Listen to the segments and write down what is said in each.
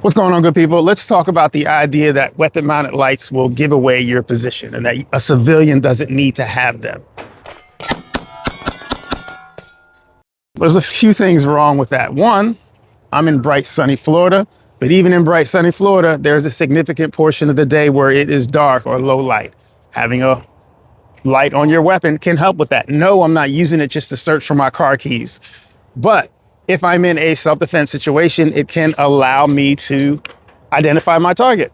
What's going on, good people? Let's talk about the idea that weapon-mounted lights will give away your position and that a civilian doesn't need to have them. There's a few things wrong with that. One, I'm in bright, sunny Florida, but even in bright, sunny Florida, there's a significant portion of the day where it is dark or low light. Having a light on your weapon can help with that. No, I'm not using it just to search for my car keys, but if I'm in a self-defense situation, it can allow me to identify my target,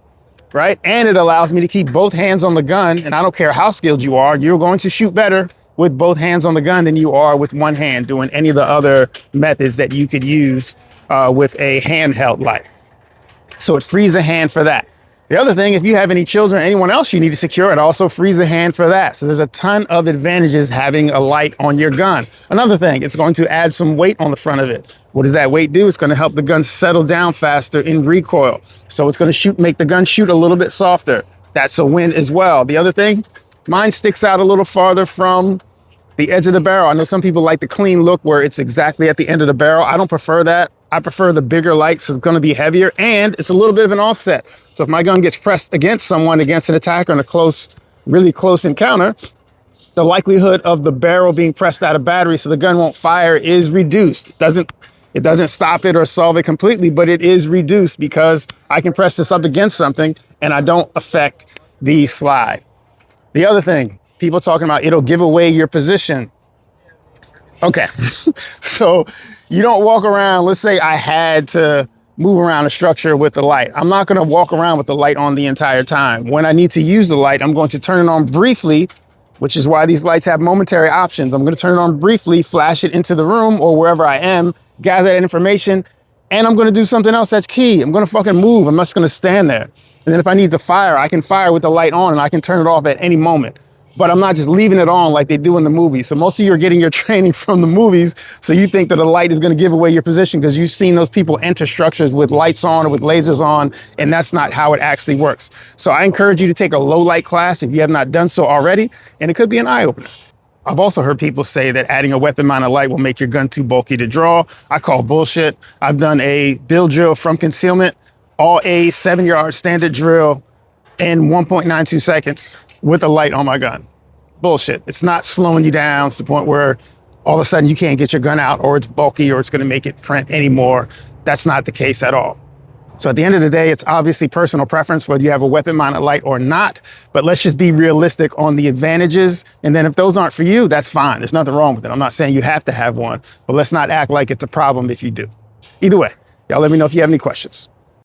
right? And it allows me to keep both hands on the gun. And I don't care how skilled you are, you're going to shoot better with both hands on the gun than you are with one hand doing any of the other methods that you could use with a handheld light. So it frees a hand for that. The other thing, if you have any children or anyone else you need to secure, it also frees a hand for that. So there's a ton of advantages having a light on your gun. Another thing, it's going to add some weight on the front of it. What does that weight do? It's going to help the gun settle down faster in recoil. So it's going to make the gun shoot a little bit softer. That's a win as well. The other thing, mine sticks out a little farther from the edge of the barrel. I know some people like the clean look where it's exactly at the end of the barrel. I don't prefer that. I prefer the bigger light, so it's going to be heavier and it's a little bit of an offset. So if my gun gets pressed against someone, against an attacker in a really close encounter, the likelihood of the barrel being pressed out of battery so the gun won't fire is reduced. It doesn't stop it or solve it completely, but it is reduced because I can press this up against something and I don't affect the slide. The other thing, people talking about it'll give away your position. Okay, so you don't walk around, let's say I had to move around a structure with the light. I'm not gonna walk around with the light on the entire time. When I need to use the light, I'm going to turn it on briefly, which is why these lights have momentary options. I'm gonna turn it on briefly, flash it into the room or wherever I am, gather that information, and I'm gonna do something else that's key. I'm gonna fucking move, I'm not just gonna stand there. And then if I need to fire, I can fire with the light on and I can turn it off at any moment. But I'm not just leaving it on like they do in the movies. So most of you are getting your training from the movies. So you think that a light is going to give away your position because you've seen those people enter structures with lights on or with lasers on, and that's not how it actually works. So I encourage you to take a low light class if you have not done so already, and it could be an eye opener. I've also heard people say that adding a weapon mounted light will make your gun too bulky to draw. I call bullshit. I've done a build drill from Concealment, all A 7-yard standard drill in 1.92 seconds with a light on my gun. Bullshit. It's not slowing you down to the point where all of a sudden you can't get your gun out or it's bulky or it's going to make it print anymore. That's not the case at all. So at the end of the day, it's obviously personal preference whether you have a weapon mounted light or not, but let's just be realistic on the advantages. And then if those aren't for you, that's fine. There's nothing wrong with it. I'm not saying you have to have one, but let's not act like it's a problem if you do. Either way, y'all let me know if you have any questions.